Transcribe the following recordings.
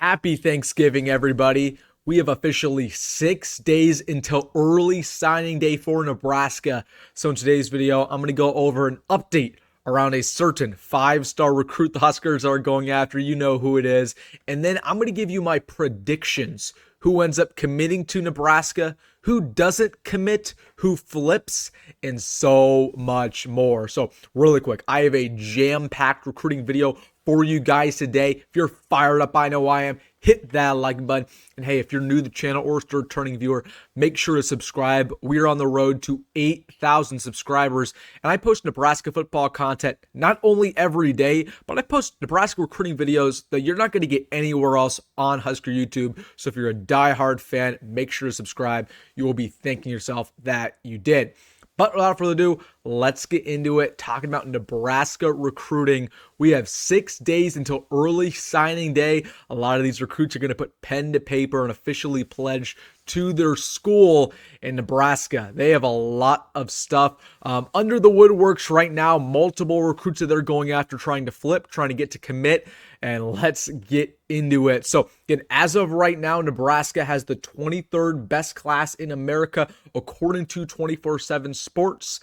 Happy Thanksgiving, everybody. We have officially 6 days until early signing day for Nebraska. So in today's video, I'm going to go over an update around a certain 5-star recruit the Huskers are going after. You know who it is. And then I'm going to give you my predictions. Who ends up committing to Nebraska, who doesn't commit, who flips, and so much more. So really quick, I have a jam-packed recruiting video for you guys today. If you're fired up, I know I am. Hit that like button. And hey, if you're new to the channel or still a returning viewer, make sure to subscribe. We are on the road to 8,000 subscribers. And I post Nebraska football content not only every day, but I post Nebraska recruiting videos that you're not going to get anywhere else on Husker YouTube. So if you're a diehard fan, make sure to subscribe. You will be thanking yourself that you did. But without further ado, let's get into it. Talking about Nebraska recruiting. We have 6 days until early signing day. A lot of these recruits are going to put pen to paper and officially pledge to their school in Nebraska. They have a lot of stuff under the woodworks right now. Multiple recruits that they're going after, trying to flip, trying to get to commit. And let's get into it. So again, as of right now, Nebraska has the 23rd best class in America, according to 24/7 Sports.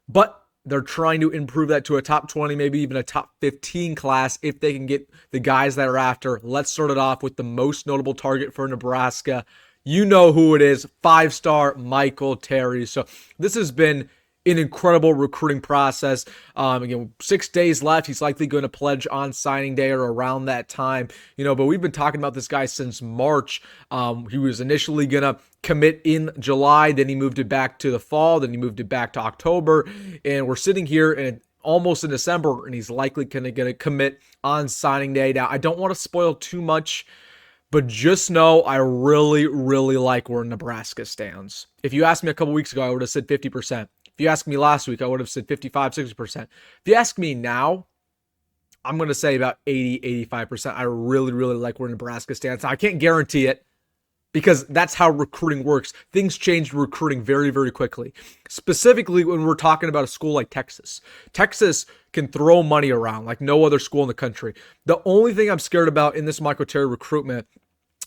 But they're trying to improve that to a top 20, maybe even a top 15 class if they can get the guys that are after. Let's start it off with the most notable target for Nebraska. You know who it is, 5-star Michael Terry. So this has been an incredible recruiting process. Again, 6 days left. He's likely going to pledge on signing day or around that time. But we've been talking about this guy since March. He was initially going to commit in July. Then he moved it back to the fall. Then he moved it back to October. And we're sitting here and almost in December, and he's likely going to commit on signing day. Now, I don't want to spoil too much, but just know I really, really like where Nebraska stands. If you asked me a couple weeks ago, I would have said 50%. If you asked me last week, I would have said 55, 60%. If you ask me now, I'm going to say about 80, 85%. I really, really like where Nebraska stands. Now, I can't guarantee it because that's how recruiting works. Things change recruiting very, very quickly. Specifically, when we're talking about a school like Texas. Texas can throw money around like no other school in the country. The only thing I'm scared about in this Michael Terry recruitment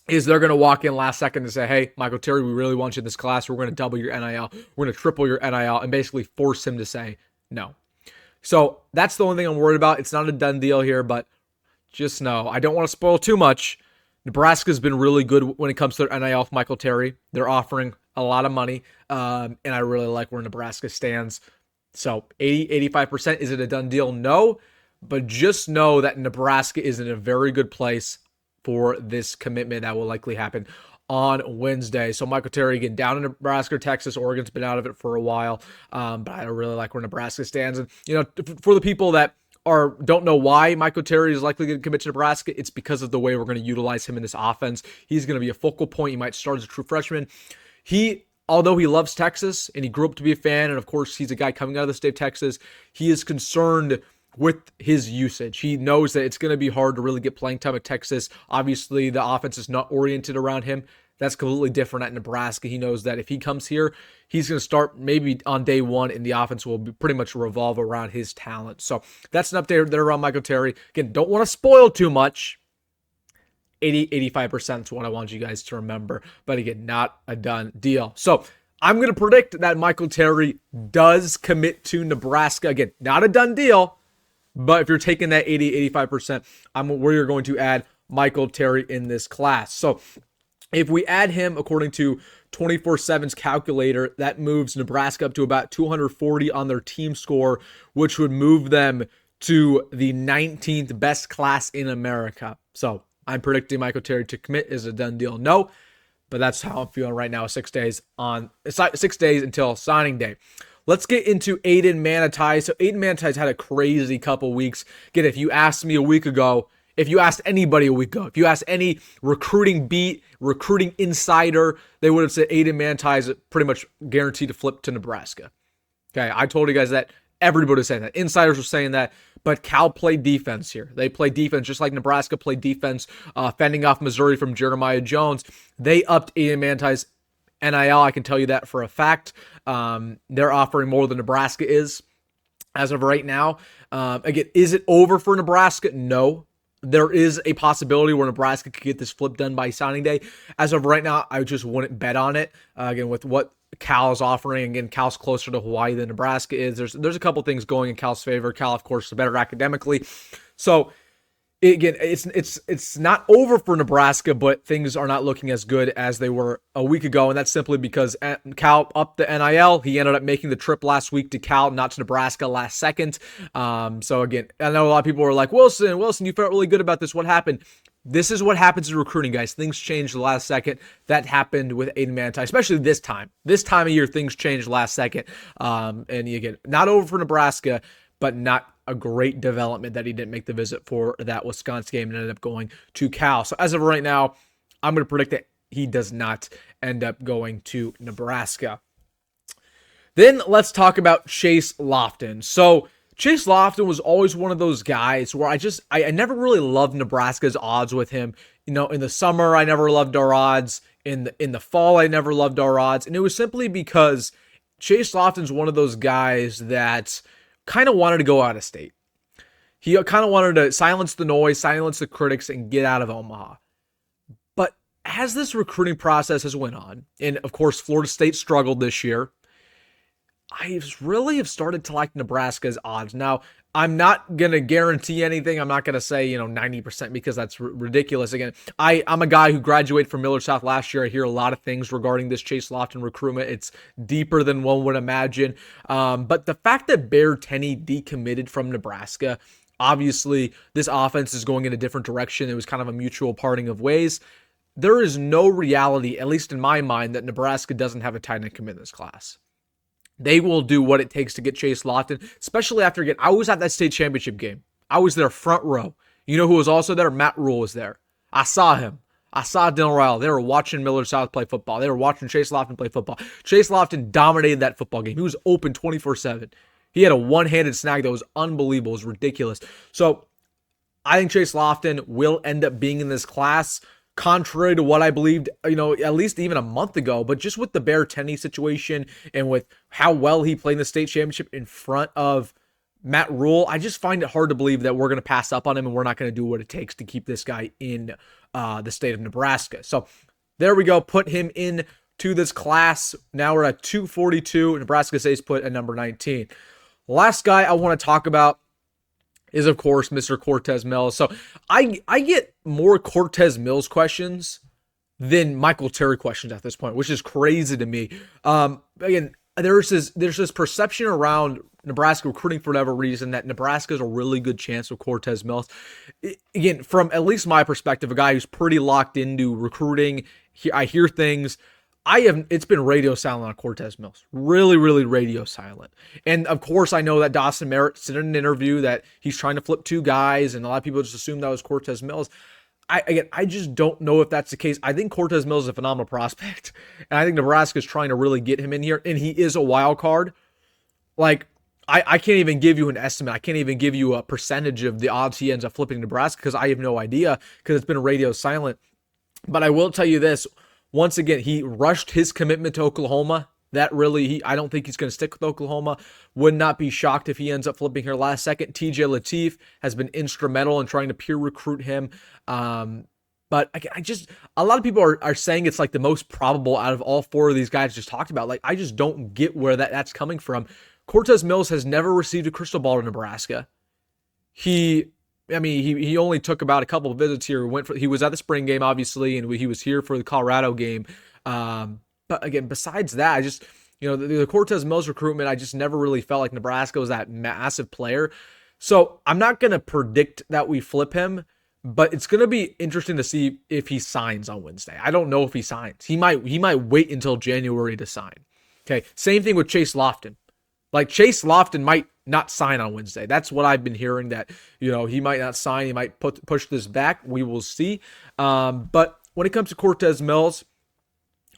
is they're going to walk in last second and say, hey, Michael Terry, we really want you in this class. We're going to double your NIL. We're going to triple your NIL and basically force him to say no. So that's the only thing I'm worried about. It's not a done deal here, but just know, I don't want to spoil too much. Nebraska's been really good when it comes to their NIL with Michael Terry. They're offering a lot of money, and I really like where Nebraska stands. So 80, 85%, is it a done deal? No, but just know that Nebraska is in a very good place for this commitment that will likely happen on Wednesday. So Michael Terry, again, down in Nebraska, Texas, Oregon's been out of it for a while, but I really like where Nebraska stands. And, for the people that don't know why Michael Terry is likely going to commit to Nebraska, it's because of the way we're going to utilize him in this offense. He's going to be a focal point. He might start as a true freshman. Although he loves Texas and he grew up to be a fan, and of course he's a guy coming out of the state of Texas, he is concerned with his usage. He knows that it's going to be hard to really get playing time at Texas. Obviously, the offense is not oriented around him. That's completely different at Nebraska. He knows that if he comes here, he's going to start maybe on day one, and the offense will be pretty much revolve around his talent. So that's an update there around Michael Terry. Again, don't want to spoil too much. 80, 85% is what I want you guys to remember. But again, not a done deal. So I'm going to predict that Michael Terry does commit to Nebraska. Again, not a done deal. But if you're taking that 80, 85%, we're going to add Michael Terry in this class. So if we add him, according to 24/7's calculator, that moves Nebraska up to about 240 on their team score, which would move them to the 19th best class in America. So I'm predicting Michael Terry to commit. Is a done deal? No, but that's how I'm feeling right now. 6 days until signing day. Let's get into Aiden Manutai. So Aiden Manutai's had a crazy couple weeks. Again, if you asked me a week ago, if you asked anybody a week ago, if you asked any recruiting beat, recruiting insider, they would have said Aiden Manutai is pretty much guaranteed to flip to Nebraska. Okay, I told you guys that. Everybody was saying that. Insiders were saying that. But Cal played defense here. They played defense just like Nebraska played defense, fending off Missouri from Jeremiah Jones. They upped Aiden Manutai's NIL, I can tell you that for a fact. They're offering more than Nebraska is as of right now. Again, is it over for Nebraska? No. There is a possibility where Nebraska could get this flip done by signing day. As of right now, I just wouldn't bet on it. Again, with what Cal is offering, again, Cal's closer to Hawaii than Nebraska is. There's a couple things going in Cal's favor. Cal, of course, is better academically. So again, it's not over for Nebraska, but things are not looking as good as they were a week ago, and that's simply because Cal upped the NIL. He ended up making the trip last week to Cal, not to Nebraska last second. So again, I know a lot of people were like, Wilson, you felt really good about this. What happened? This is what happens in recruiting, guys. Things change the last second. That happened with Aiden Manutai, especially this time. This time of year, things change last second. And again, not over for Nebraska, but not a great development that he didn't make the visit for that Wisconsin game and ended up going to Cal. So as of right now, I'm going to predict that he does not end up going to Nebraska. Then let's talk about Chase Loftin. So Chase Loftin was always one of those guys where I never really loved Nebraska's odds with him. You know, in the summer, I never loved our odds. In the fall, I never loved our odds. And it was simply because Chase Lofton's one of those guys that kind of wanted to go out of state. He kind of wanted to silence the noise, silence the critics, and get out of Omaha. But as this recruiting process has went on, and of course Florida State struggled this year, I really have started to like Nebraska's odds. Now, I'm not going to guarantee anything. I'm not going to say, 90% because that's ridiculous. Again, I'm a guy who graduated from Miller South last year. I hear a lot of things regarding this Chase Loftin recruitment. It's deeper than one would imagine. But the fact that Bear Tenney decommitted from Nebraska, obviously this offense is going in a different direction. It was kind of a mutual parting of ways. There is no reality, at least in my mind, that Nebraska doesn't have a tight end commit in this class. They will do what it takes to get Chase Loftin, especially after I was at that state championship game. I was there front row. You know who was also there? Matt Rhule was there. I saw him. I saw Dylan Raiola. They were watching Miller South play football. They were watching Chase Loftin play football. Chase Loftin dominated that football game. He was open 24/7. He had a one-handed snag that was unbelievable. It was ridiculous. So I think Chase Loftin will end up being in this class, contrary to what I believed, at least even a month ago. But just with the Bear Tenney situation and with how well he played in the state championship in front of Matt Rhule, I just find it hard to believe that we're going to pass up on him and we're not going to do what it takes to keep this guy in the state of Nebraska. So there we go. Put him in to this class. Now we're at 242. Nebraska State's put at number 19. Last guy I want to talk about is, of course, Mr. Cortez Mills. So I get more Cortez Mills questions than Michael Terry questions at this point, which is crazy to me. Again, there's this perception around Nebraska recruiting for whatever reason that Nebraska has a really good chance with Cortez Mills. Again, from at least my perspective, a guy who's pretty locked into recruiting, I hear things. It's been radio silent on Cortez Mills. Really, really radio silent. And of course, I know that Dawson Merritt said in an interview that he's trying to flip two guys, and a lot of people just assume that was Cortez Mills. I just don't know if that's the case. I think Cortez Mills is a phenomenal prospect, and I think Nebraska is trying to really get him in here, and he is a wild card. Like, I can't even give you an estimate. I can't even give you a percentage of the odds he ends up flipping Nebraska because I have no idea because it's been radio silent. But I will tell you this. Once again, he rushed his commitment to Oklahoma. I don't think he's going to stick with Oklahoma. Would not be shocked if he ends up flipping here last second. TJ Lateef has been instrumental in trying to peer recruit him. But a lot of people are saying it's like the most probable out of all four of these guys just talked about. Like, I just don't get where that's coming from. Cortez Mills has never received a crystal ball to Nebraska. He only took about a couple of visits here. He was at the spring game, obviously, and he was here for the Colorado game. But again, besides that, the Cortez Mills recruitment, I just never really felt like Nebraska was that massive player. So I'm not going to predict that we flip him, but it's going to be interesting to see if he signs on Wednesday. I don't know if he signs. He might wait until January to sign. Okay, same thing with Chase Loftin. Like, Chase Loftin might not sign on Wednesday. That's what I've been hearing, that, he might not sign. He might push this back. We will see. But when it comes to Cortez Mills,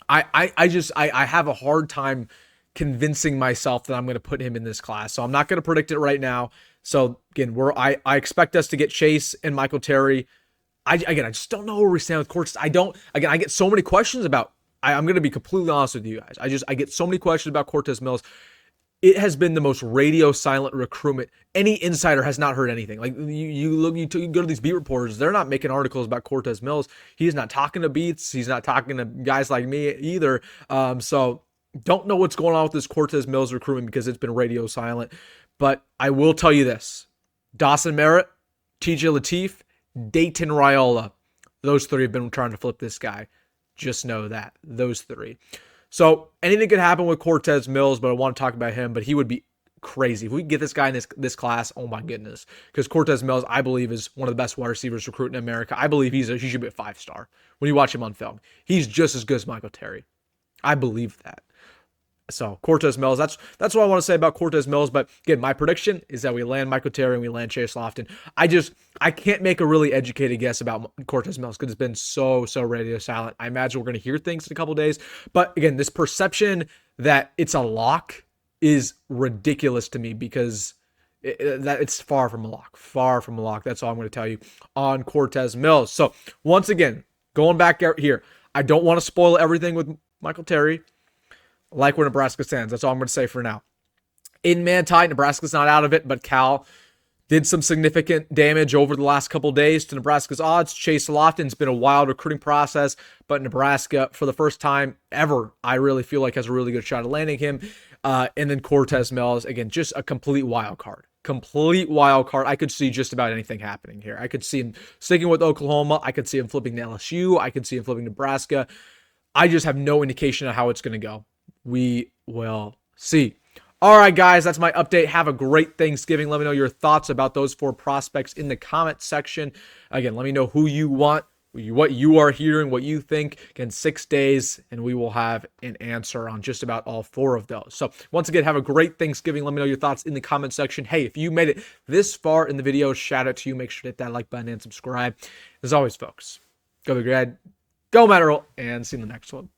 I have a hard time convincing myself that I'm going to put him in this class. So I'm not going to predict it right now. So again, I expect us to get Chase and Michael Terry. I just don't know where we stand with Cortez. I get so many questions about, I'm going to be completely honest with you guys. I get so many questions about Cortez Mills. it has been the most radio silent recruitment. Any insider has not heard anything. Like you go to these beat reporters, they're not making articles about Cortez Mills. He's not talking to beats. He's not talking to guys like me either. So don't know what's going on with this Cortez Mills recruitment because it's been radio silent. But I will tell you this: Dawson Merritt, TJ Lateef, Dayton Raiola. Those three have been trying to flip this guy. Just know that. Those three. So anything could happen with Cortez Mills, but I want to talk about him. But he would be crazy. If we can get this guy in this class, oh my goodness. Because Cortez Mills, I believe, is one of the best wide receivers recruited in America. I believe he should be a 5-star when you watch him on film. He's just as good as Michael Terry. I believe that. So Cortez Mills, that's what I want to say about Cortez Mills. But again, my prediction is that we land Michael Terry and we land Chase Loftin. I can't make a really educated guess about Cortez Mills because it's been so radio silent. I imagine we're going to hear things in a couple days. But again, this perception that it's a lock is ridiculous to me because it's far from a lock. Far from a lock. That's all I'm going to tell you on Cortez Mills. So once again, going back out here, I don't want to spoil everything with Michael Terry. Like where Nebraska stands. That's all I'm going to say for now. Aiden Manutai, Nebraska's not out of it, but Cal did some significant damage over the last couple days to Nebraska's odds. Chase Loftin's been a wild recruiting process, but Nebraska, for the first time ever, I really feel like has a really good shot at landing him. And then Cortez Mills, again, just a complete wild card. Complete wild card. I could see just about anything happening here. I could see him sticking with Oklahoma. I could see him flipping to LSU. I could see him flipping to Nebraska. I just have no indication of how it's going to go. We will see. All right, guys, that's my update. Have a great Thanksgiving. Let me know your thoughts about those 4 prospects in the comment section. Again, let me know who you want, what you are hearing, what you think. Again, 6 days, and we will have an answer on just about all 4 of those. So once again, have a great Thanksgiving. Let me know your thoughts in the comment section. Hey, if you made it this far in the video, shout out to you. Make sure to hit that like button and subscribe. As always, folks, go Big Red, go Matt Rhule, and see you in the next one.